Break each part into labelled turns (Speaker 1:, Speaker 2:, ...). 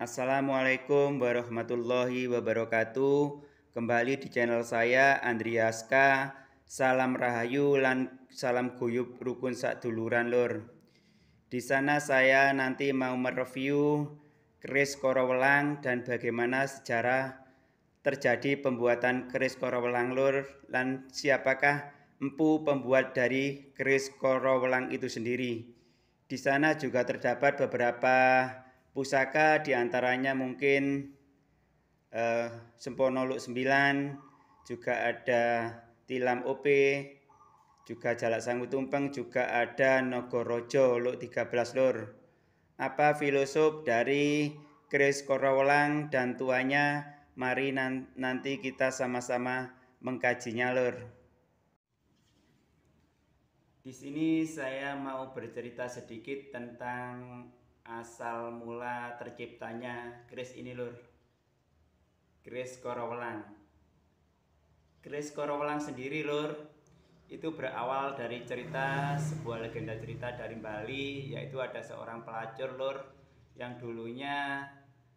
Speaker 1: Assalamualaikum warahmatullahi wabarakatuh. Kembali di channel saya Andriaska. Salam rahayu lan salam guyub rukun saduluran lur. Di sana saya nanti mau mereview keris korowelang dan bagaimana sejarah terjadi pembuatan keris korowelang lur, dan siapakah empu pembuat dari keris korowelang itu sendiri. Di sana juga terdapat beberapa pusaka, diantaranya mungkin Sempono Luk 9, juga ada Tilam OP, juga Jalak Sangu Tumpeng, juga ada Nogorojo Luk 13 lur. Apa filosof dari keris korowelang dan tuanya? Mari nanti kita sama-sama mengkajinya lur. Di sini saya mau bercerita sedikit tentang asal mula terciptanya keris ini lur. Keris korowelang. Keris korowelang sendiri lur, itu berawal dari cerita, sebuah legenda cerita dari Bali, yaitu ada seorang pelacur lur yang dulunya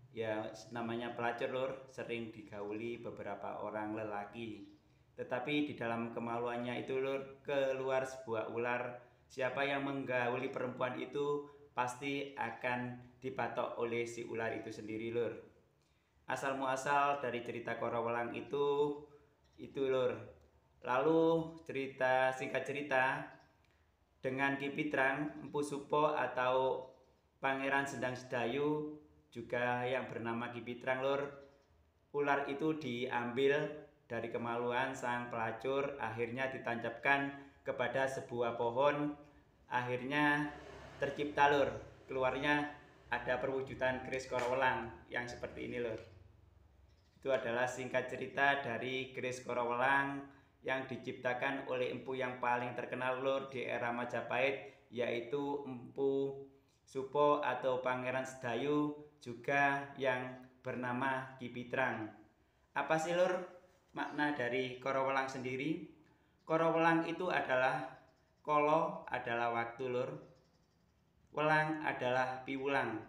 Speaker 1: ya namanya pelacur lur, sering digauli beberapa orang lelaki. Tetapi di dalam kemaluannya itu lur, keluar sebuah ular. Siapa yang menggauli perempuan itu pasti akan dipatok oleh si ular itu sendiri lur. Asal muasal dari cerita korowelang itu lur. Lalu singkat cerita, dengan Ki Pitrang, Empu Supo atau Pangeran Sendang Sedayu, juga yang bernama Ki Pitrang lur, ular itu diambil dari kemaluan sang pelacur, akhirnya ditancapkan kepada sebuah pohon, akhirnya tercipta lur, keluarnya ada perwujudan keris korowelang yang seperti ini lur. Itu adalah singkat cerita dari keris korowelang yang diciptakan oleh empu yang paling terkenal lur di era Majapahit, yaitu Empu Supo atau Pangeran Sedayu, juga yang bernama Ki Pitrang. Apa sih lur makna dari korowelang sendiri? Korowelang itu adalah kolo adalah waktu lur, welang adalah piwulang.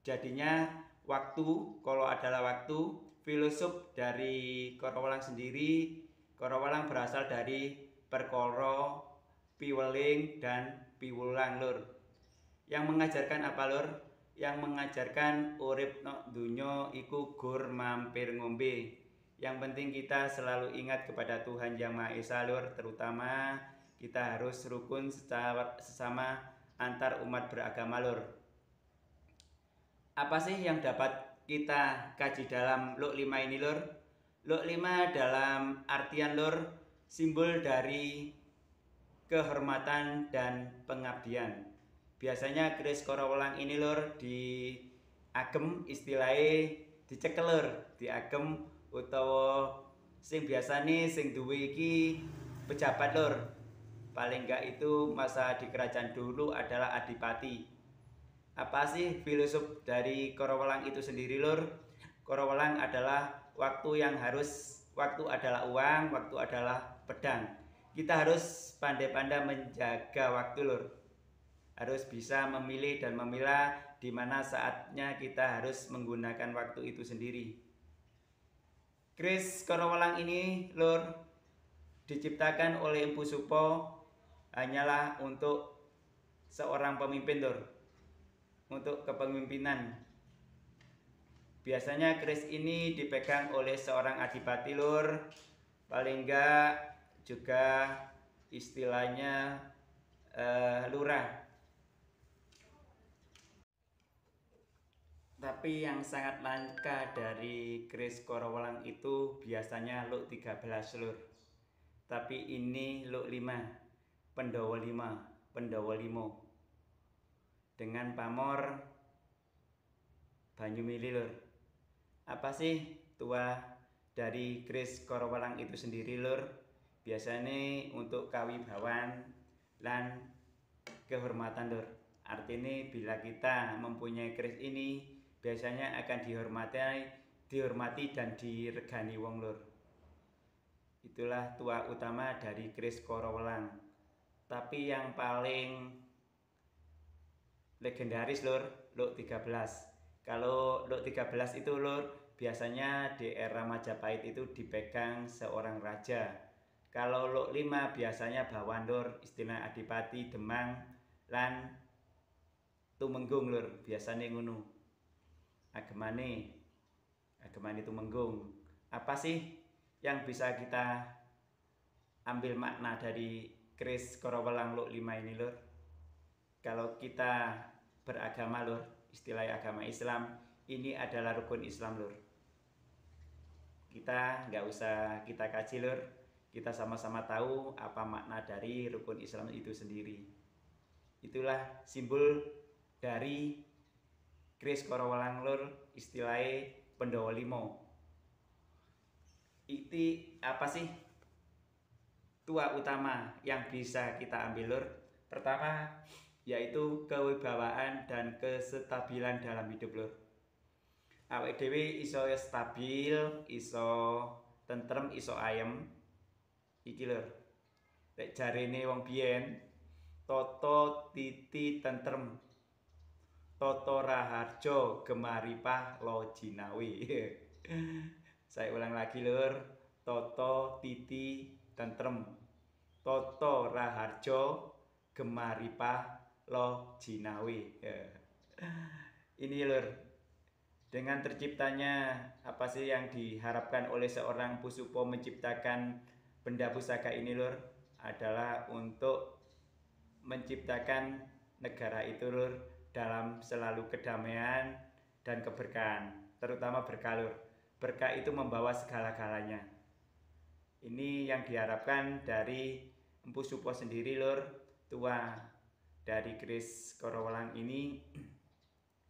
Speaker 1: Jadinya waktu, kolo adalah waktu. Filosof dari korowelang sendiri, korowelang berasal dari perkoro, piweling, dan piwulang lur. Yang mengajarkan apa lur? Yang mengajarkan urip nok dunyo iku gur mampir ngombe. Yang penting kita selalu ingat kepada Tuhan Yang Maha Esa lur, terutama kita harus rukun secara sesama antar umat beragama lur. Apa sih yang dapat kita kaji dalam Luk 5 ini lur? Luk 5 dalam artian lur, simbol dari kehormatan dan pengabdian. Biasanya keris korowelang ini lur diagem, istilahnya dicekel lur, diagem utawa sing biasane sing duwe iki pejabat lur. Paling enggak itu masa di kerajaan dulu adalah adipati. Apa sih filosof dari korowelang itu sendiri lur? Korowelang adalah waktu adalah uang, waktu adalah pedang. Kita harus pandai-pandai menjaga waktu lur. Harus bisa memilih dan memilah di mana saatnya kita harus menggunakan waktu itu sendiri. Keris korowelang ini lur diciptakan oleh Empu Supo hanyalah untuk seorang pemimpin lur, untuk kepemimpinan. Biasanya keris ini dipegang oleh seorang adipati lur, paling enggak juga istilahnya lurah. Tapi yang sangat langka dari keris korowelang itu biasanya Luk 13 lur. Tapi ini Luk 5, Pendowo 5, Pendowo 5. Dengan pamor Banyumili lur. Apa sih tua dari keris korowelang itu sendiri lur? Biasanya untuk kawibawan dan kehormatan lur. Artinya bila kita mempunyai keris ini biasanya akan dihormati dan diregani wong lur. Itulah tua utama dari keris korowelang. Tapi yang paling legendaris lur, Luk 13. Kalau Kalau Luk 13 itu Lur, biasanya di era Majapahit itu dipegang seorang raja. Kalau Luk 5 biasanya bawan Lur, istilah Adipati, Demang, lan Tumenggung Lur, biasanya ngono. Agemane Tumenggung. Apa sih yang bisa kita ambil makna dari keris Korowelang Luk 5 ini Lur? Kalau kita beragama Lur, istilah agama Islam, ini adalah rukun Islam Lur. Kita nggak usah kita kaji Lur, kita sama-sama tahu apa makna dari rukun Islam itu sendiri. Itulah simbol dari keris Korowelang Lur, istilahnya Pandhawa Lima. Itu apa sih tua utama yang bisa kita ambil Lur? Pertama, yaitu kewibawaan dan kestabilan dalam hidup Lur. Awake dhewe iso stabil, iso tentrem, iso ayem. Iki Lur. Lek jarene wong biyen, tata titi tentrem. Tata raharja gemaripah lo jinawi. Saya ulang lagi Lur. Tata titi tentrem. Tata raharja gemaripah lo jinawi. Ini Lur, dengan terciptanya apa sih yang diharapkan oleh seorang Pusupo menciptakan benda pusaka ini Lur, adalah untuk menciptakan negara itu Lur dalam selalu kedamaian dan keberkahan, terutama berkah Lur. Berkah itu membawa segala-galanya. Ini yang diharapkan dari Empu Supo sendiri Lur, tua dari keris Korowelang ini.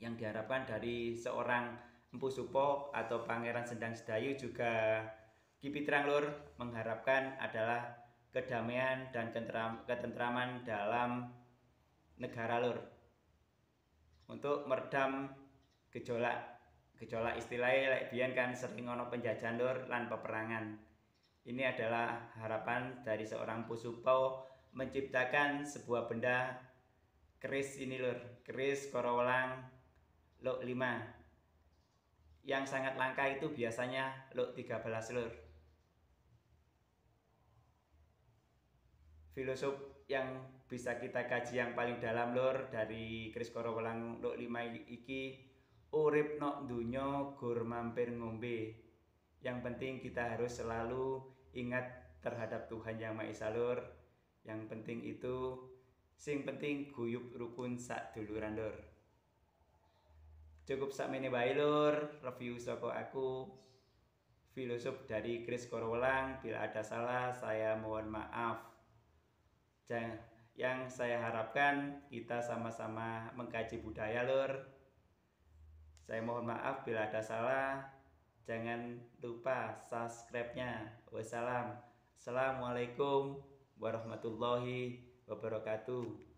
Speaker 1: Yang diharapkan dari seorang Empu Supo atau Pangeran Sendang Sedayu juga Ki Pitrang Lur mengharapkan adalah kedamaian dan ketentraman dalam negara Lur, untuk meredam gejolak istilahnya lek biyen kan sering ono penjajahan Lur lan peperangan. Ini adalah harapan dari seorang Empu Supo menciptakan sebuah benda keris ini Lur, keris Korowelang Luk 5. Yang sangat langka itu biasanya Luk 13 Lur. Filosof yang bisa kita kaji yang paling dalam Lur dari keris Korowelang Luk 5 iki, urip nok dunyo gur mampir ngombe. Yang penting kita harus selalu ingat terhadap Tuhan Yang Maha Esa Lur. Yang penting itu, sing penting guyub rukun sak duluran Lur. Cukup sakmene wae Lur, review saka aku, filosof dari keris Korowelang. Bila ada salah saya mohon maaf. Yang saya harapkan kita sama-sama mengkaji budaya Lur. Saya mohon maaf bila ada salah. Jangan lupa subscribe-nya. Wassalamualaikum warahmatullahi wabarakatuh.